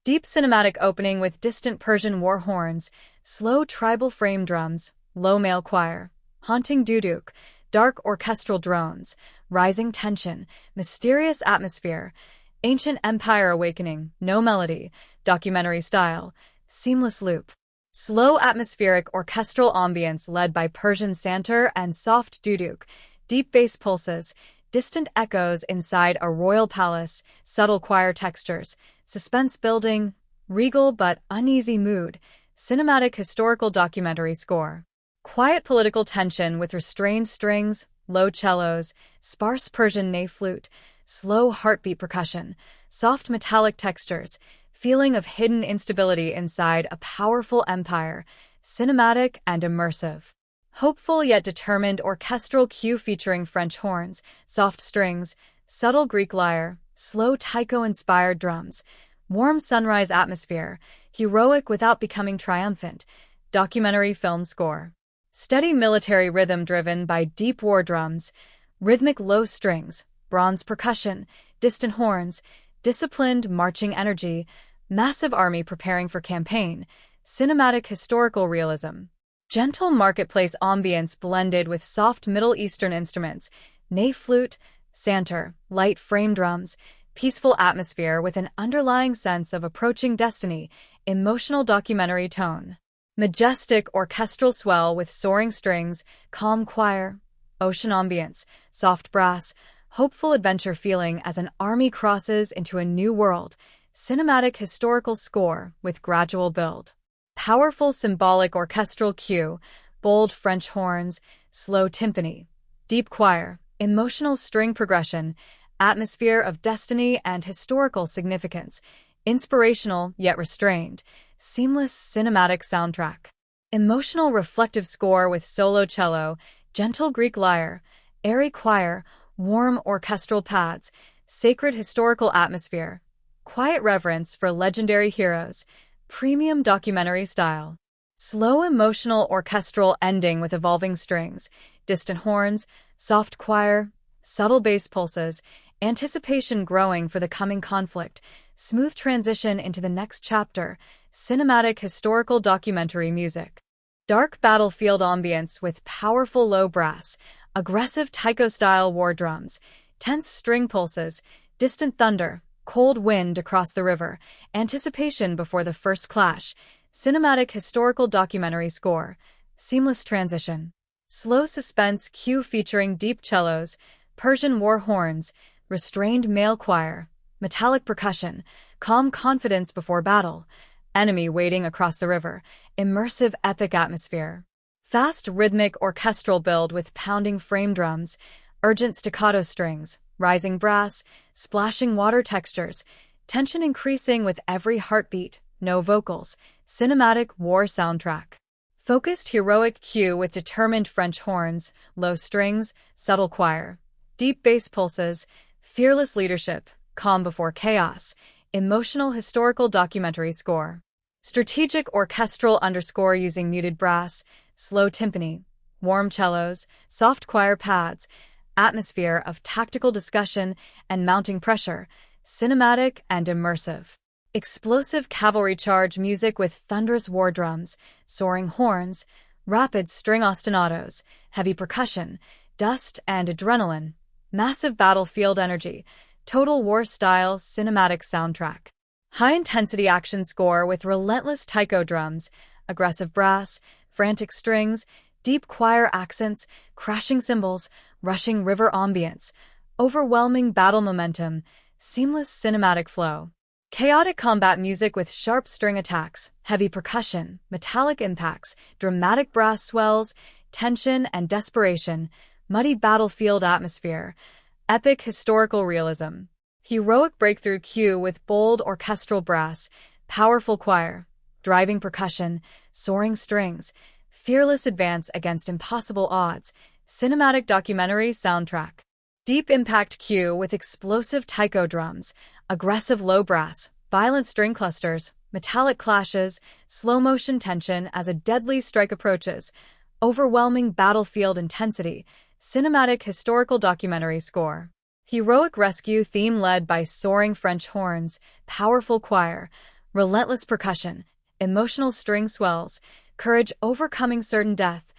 Deep cinematic opening with distant Persian war horns, slow tribal frame drums, low male choir, haunting duduk, dark orchestral drones, rising tension, mysterious atmosphere, ancient empire awakening, no melody, documentary style, seamless loop. Slow atmospheric orchestral ambience led by Persian santur and soft duduk, deep bass pulses, distant echoes inside a royal palace, subtle choir textures, suspense building, regal but uneasy mood, cinematic historical documentary score. Quiet political tension with restrained strings, low cellos, sparse Persian ney flute, slow heartbeat percussion, soft metallic textures, feeling of hidden instability inside a powerful empire, cinematic and immersive. Hopeful yet determined orchestral cue featuring French horns, soft strings, subtle Greek lyre, slow taiko-inspired drums, warm sunrise atmosphere, heroic without becoming triumphant, documentary film score. Steady military rhythm driven by deep war drums, rhythmic low strings, bronze percussion, distant horns, disciplined marching energy, massive army preparing for campaign, cinematic historical realism. Gentle marketplace ambience blended with soft Middle Eastern instruments, ney flute, santur, light frame drums, peaceful atmosphere with an underlying sense of approaching destiny, emotional documentary tone. Majestic orchestral swell with soaring strings, calm choir, ocean ambience, soft brass, hopeful adventure feeling as an army crosses into a new world, cinematic historical score with gradual build. Powerful symbolic orchestral cue, bold French horns, slow timpani, deep choir, emotional string progression, atmosphere of destiny and historical significance, inspirational yet restrained, seamless cinematic soundtrack. Emotional reflective score with solo cello, gentle Greek lyre, airy choir, warm orchestral pads, sacred historical atmosphere, quiet reverence for legendary heroes, premium documentary style. Slow emotional orchestral ending with evolving strings, distant horns, soft choir, subtle bass pulses, anticipation growing for the coming conflict, smooth transition into the next chapter, cinematic historical documentary music. Dark battlefield ambience with powerful low brass, aggressive taiko-style war drums, tense string pulses, distant thunder, cold wind across the river, anticipation before the first clash, cinematic historical documentary score, seamless transition. Slow suspense cue featuring deep cellos, Persian war horns, restrained male choir, metallic percussion, calm confidence before battle, enemy waiting across the river, immersive epic atmosphere. Fast rhythmic orchestral build with pounding frame drums, urgent staccato strings, rising brass, splashing water textures, tension increasing with every heartbeat, no vocals, cinematic war soundtrack. Focused heroic cue with determined French horns, low strings, subtle choir, deep bass pulses, fearless leadership, calm before chaos, emotional historical documentary score. Strategic orchestral underscore using muted brass, slow timpani, warm cellos, soft choir pads, atmosphere of tactical discussion and mounting pressure, cinematic and immersive. Explosive cavalry charge music with thunderous war drums, soaring horns, rapid string ostinatos, heavy percussion, dust and adrenaline, massive battlefield energy, total war style cinematic soundtrack. High-intensity action score with relentless taiko drums, aggressive brass, frantic strings, deep choir accents, crashing cymbals, rushing river ambience, overwhelming battle momentum, seamless cinematic flow. Chaotic combat music with sharp string attacks, heavy percussion, metallic impacts, dramatic brass swells, tension and desperation, muddy battlefield atmosphere, epic historical realism. Heroic breakthrough cue with bold orchestral brass, powerful choir, driving percussion, soaring strings, fearless advance against impossible odds, cinematic documentary soundtrack. Deep impact cue with explosive taiko drums, aggressive low brass, violent string clusters, metallic clashes, slow-motion tension as a deadly strike approaches, overwhelming battlefield intensity, cinematic historical documentary score. Heroic rescue theme led by soaring French horns, powerful choir, relentless percussion, emotional string swells, courage overcoming certain death,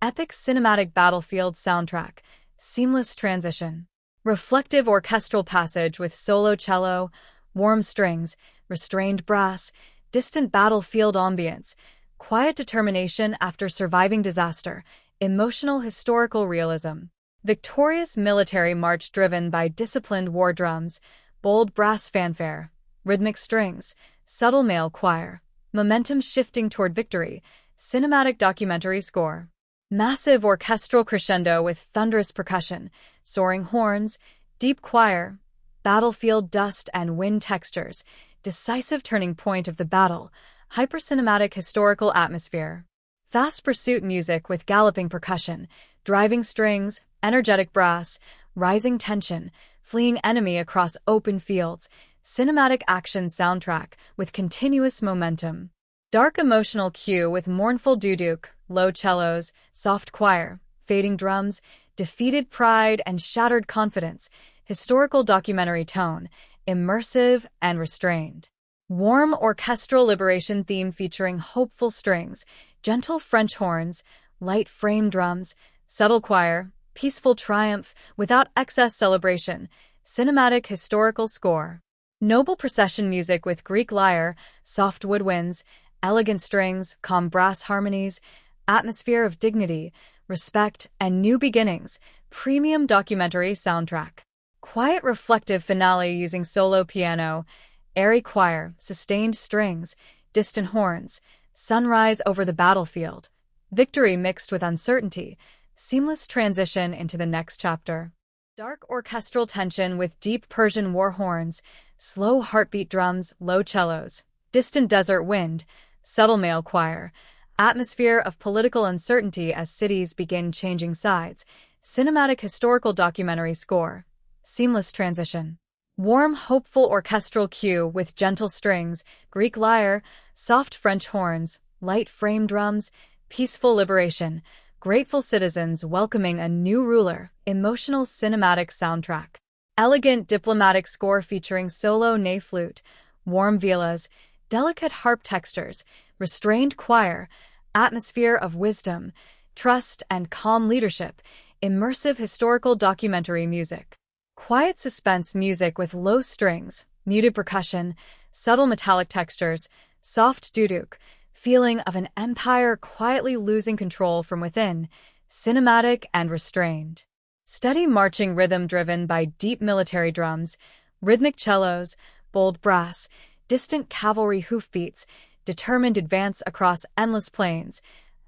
epic cinematic battlefield soundtrack, seamless transition, reflective orchestral passage with solo cello, warm strings, restrained brass, distant battlefield ambience, quiet determination after surviving disaster, emotional historical realism, victorious military march driven by disciplined war drums, bold brass fanfare, rhythmic strings, subtle male choir, momentum shifting toward victory, cinematic documentary score, massive orchestral crescendo with thunderous percussion, soaring horns, deep choir, battlefield dust and wind textures, decisive turning point of the battle, hypercinematic historical atmosphere, fast pursuit music with galloping percussion, driving strings, energetic brass, rising tension, fleeing enemy across open fields, cinematic action soundtrack with continuous momentum, dark emotional cue with mournful duduk, low cellos, soft choir, fading drums, defeated pride and shattered confidence, historical documentary tone, immersive and restrained. Warm orchestral liberation theme featuring hopeful strings, gentle French horns, light frame drums, subtle choir, peaceful triumph without excess celebration, cinematic historical score. Noble procession music with Greek lyre, soft woodwinds, elegant strings, calm brass harmonies, atmosphere of dignity, respect, and new beginnings, premium documentary soundtrack. Quiet reflective finale using solo piano, airy choir, sustained strings, distant horns, sunrise over the battlefield, victory mixed with uncertainty, seamless transition into the next chapter. Dark orchestral tension with deep Persian war horns, slow heartbeat drums, low cellos, distant desert wind, subtle male choir, atmosphere of political uncertainty as cities begin changing sides, cinematic historical documentary score, seamless transition. Warm, hopeful orchestral cue with gentle strings, Greek lyre, soft French horns, light frame drums, peaceful liberation, grateful citizens welcoming a new ruler, emotional cinematic soundtrack. Elegant diplomatic score featuring solo ney flute, warm violas, delicate harp textures, restrained choir, atmosphere of wisdom, trust and calm leadership, immersive historical documentary music. Quiet suspense music with low strings, muted percussion, subtle metallic textures, soft duduk, feeling of an empire quietly losing control from within, cinematic and restrained. Steady marching rhythm driven by deep military drums, rhythmic cellos, bold brass, distant cavalry hoofbeats, determined advance across endless plains,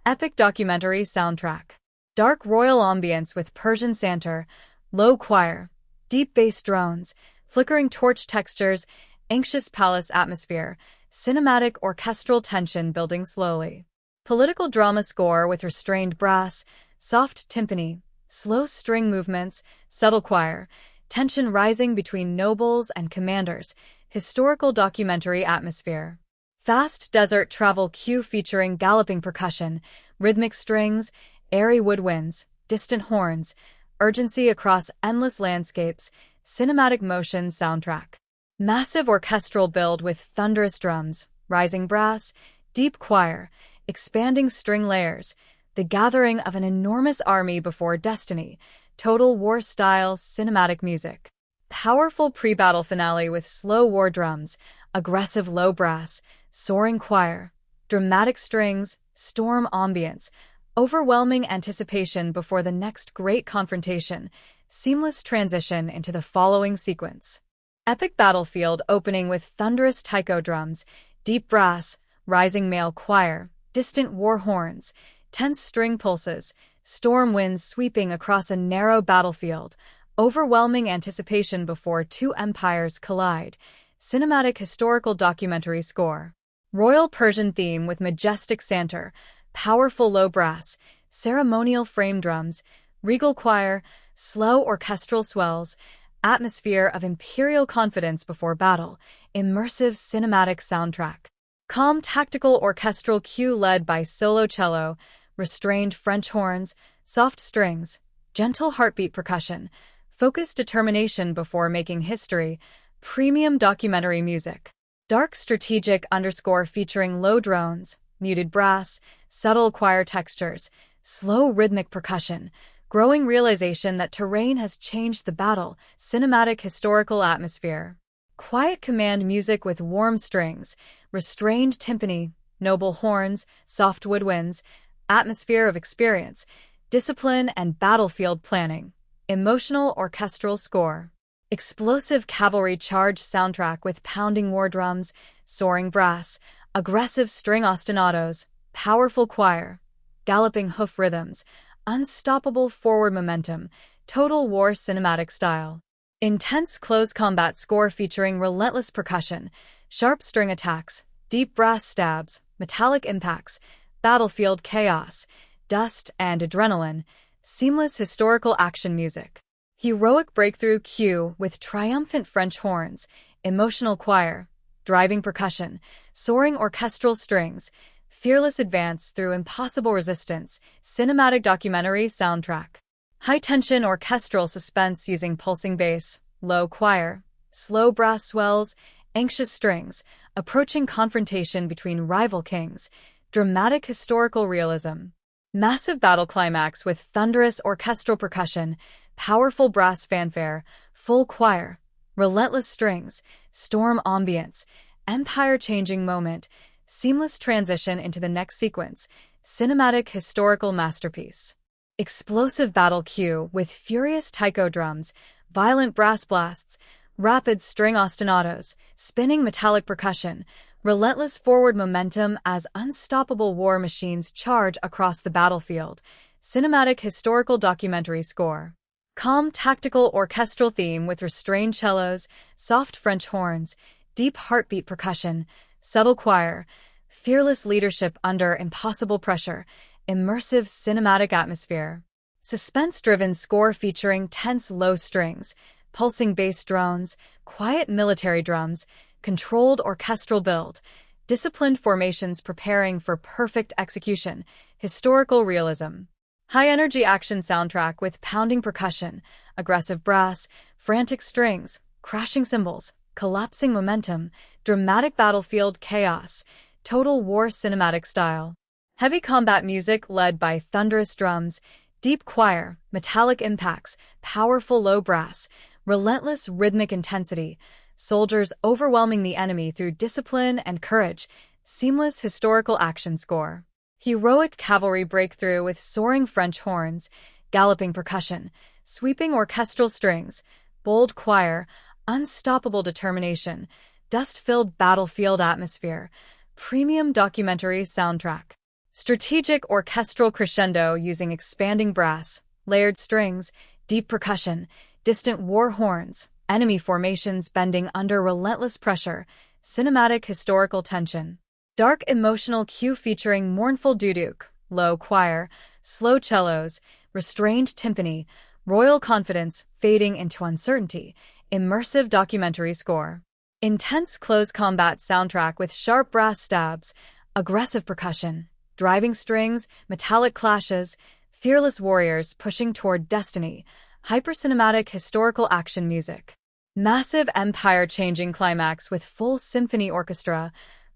epic documentary soundtrack. Dark royal ambience with Persian santur, low choir, deep bass drones, flickering torch textures, anxious palace atmosphere, cinematic orchestral tension building slowly. Political drama score with restrained brass, soft timpani, slow string movements, subtle choir, tension rising between nobles and commanders, historical documentary atmosphere. Fast desert travel cue featuring galloping percussion, rhythmic strings, airy woodwinds, distant horns, urgency across endless landscapes, cinematic motion soundtrack. Massive orchestral build with thunderous drums, rising brass, deep choir, expanding string layers, the gathering of an enormous army before destiny, total war-style cinematic music. Powerful pre-battle finale with slow war drums, aggressive low brass, soaring choir, dramatic strings, storm ambience, overwhelming anticipation before the next great confrontation, seamless transition into the following sequence. Epic battlefield opening with thunderous taiko drums, deep brass, rising male choir, distant war horns, tense string pulses, storm winds sweeping across a narrow battlefield, overwhelming anticipation before two empires collide, cinematic historical documentary score. Royal Persian theme with majestic santur, powerful low brass, ceremonial frame drums, regal choir, slow orchestral swells, atmosphere of imperial confidence before battle, immersive cinematic soundtrack. Calm tactical orchestral cue led by solo cello, restrained French horns, soft strings, gentle heartbeat percussion, focused determination before making history, premium documentary music. Dark strategic underscore featuring low drones, muted brass, subtle choir textures, slow rhythmic percussion, growing realization that terrain has changed the battle, cinematic historical atmosphere. Quiet command music with warm strings, restrained timpani, noble horns, soft woodwinds, atmosphere of experience, discipline and battlefield planning, emotional orchestral score. Explosive cavalry charge soundtrack with pounding war drums, soaring brass, aggressive string ostinatos, powerful choir, galloping hoof rhythms, unstoppable forward momentum, total war cinematic style. Intense close combat score featuring relentless percussion, sharp string attacks, deep brass stabs, metallic impacts, battlefield chaos, dust and adrenaline, seamless historical action music. Heroic breakthrough cue with triumphant French horns, emotional choir, driving percussion, soaring orchestral strings, fearless advance through impossible resistance, cinematic documentary soundtrack. High-tension orchestral suspense using pulsing bass, low choir, slow brass swells, anxious strings, approaching confrontation between rival kings, dramatic historical realism. Massive battle climax with thunderous orchestral percussion, powerful brass fanfare, full choir, relentless strings, storm ambience, empire-changing moment, seamless transition into the next sequence, cinematic historical masterpiece. Explosive battle cue with furious taiko drums, violent brass blasts, rapid string ostinatos, spinning metallic percussion, relentless forward momentum as unstoppable war machines charge across the battlefield, cinematic historical documentary score. Calm tactical orchestral theme with restrained cellos, soft French horns, deep heartbeat percussion, subtle choir, fearless leadership under impossible pressure, immersive cinematic atmosphere. Suspense-driven score featuring tense low strings, pulsing bass drones, quiet military drums, controlled orchestral build, disciplined formations preparing for perfect execution, historical realism. High-energy action soundtrack with pounding percussion, aggressive brass, frantic strings, crashing cymbals, collapsing momentum, dramatic battlefield chaos, total war cinematic style. Heavy combat music led by thunderous drums, deep choir, metallic impacts, powerful low brass, relentless rhythmic intensity, soldiers overwhelming the enemy through discipline and courage, seamless historical action score. Heroic cavalry breakthrough with soaring French horns, galloping percussion, sweeping orchestral strings, bold choir, unstoppable determination, dust-filled battlefield atmosphere, premium documentary soundtrack. Strategic orchestral crescendo using expanding brass, layered strings, deep percussion, distant war horns, enemy formations bending under relentless pressure, cinematic historical tension. Dark emotional cue featuring mournful duduk, low choir, slow cellos, restrained timpani, royal confidence fading into uncertainty, immersive documentary score. Intense close combat soundtrack with sharp brass stabs, aggressive percussion, driving strings, metallic clashes, fearless warriors pushing toward destiny, hypercinematic historical action music. Massive empire-changing climax with full symphony orchestra,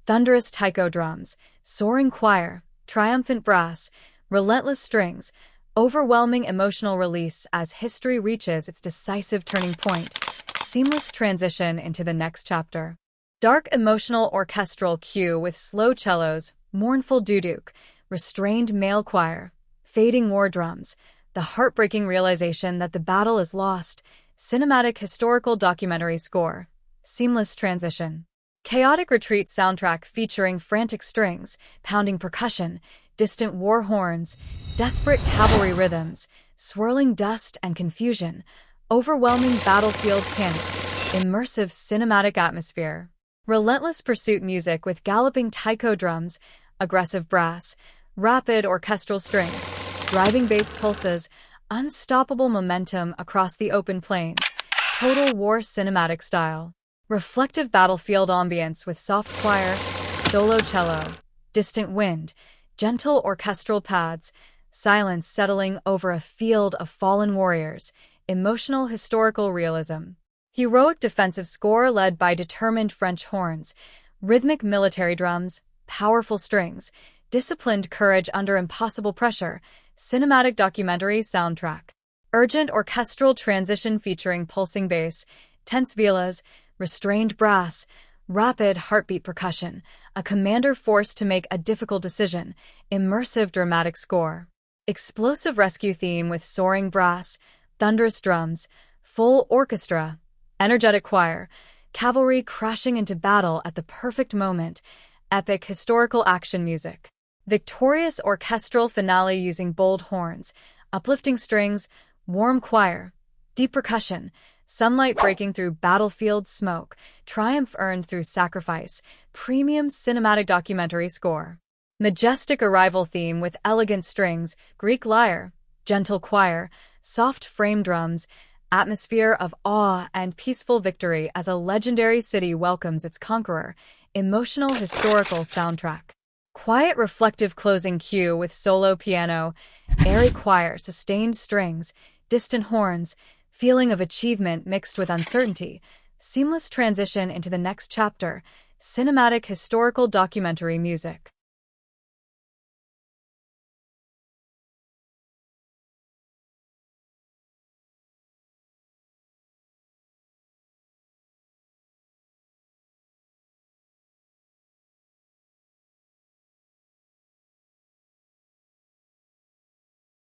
thunderous taiko drums, soaring choir, triumphant brass, relentless strings, overwhelming emotional release as history reaches its decisive turning point, seamless transition into the next chapter. Dark emotional orchestral cue with slow cellos, mournful duduk, restrained male choir, fading war drums, the heartbreaking realization that the battle is lost, cinematic historical documentary score, seamless transition. Chaotic retreat soundtrack featuring frantic strings, pounding percussion, distant war horns, desperate cavalry rhythms, swirling dust and confusion, overwhelming battlefield panic, immersive cinematic atmosphere. Relentless pursuit music with galloping taiko drums, aggressive brass, rapid orchestral strings, driving bass pulses, unstoppable momentum across the open plains, total war cinematic style. Reflective battlefield ambience with soft choir, solo cello, distant wind, gentle orchestral pads, silence settling over a field of fallen warriors, emotional historical realism. Heroic defensive score led by determined French horns, rhythmic military drums, powerful strings, disciplined courage under impossible pressure, cinematic documentary soundtrack. Urgent orchestral transition featuring pulsing bass, tense violas, restrained brass, rapid heartbeat percussion, a commander forced to make a difficult decision, immersive dramatic score. Explosive rescue theme with soaring brass, thunderous drums, full orchestra, energetic choir, cavalry crashing into battle at the perfect moment, epic historical action music. Victorious orchestral finale using bold horns, uplifting strings, warm choir, deep percussion, sunlight breaking through battlefield smoke, triumph earned through sacrifice, premium cinematic documentary score. Majestic arrival theme with elegant strings, Greek lyre, gentle choir, soft frame drums, atmosphere of awe and peaceful victory as a legendary city welcomes its conqueror, emotional historical soundtrack. Quiet reflective closing cue with solo piano, airy choir, sustained strings, distant horns, feeling of achievement mixed with uncertainty, seamless transition into the next chapter, cinematic historical documentary music.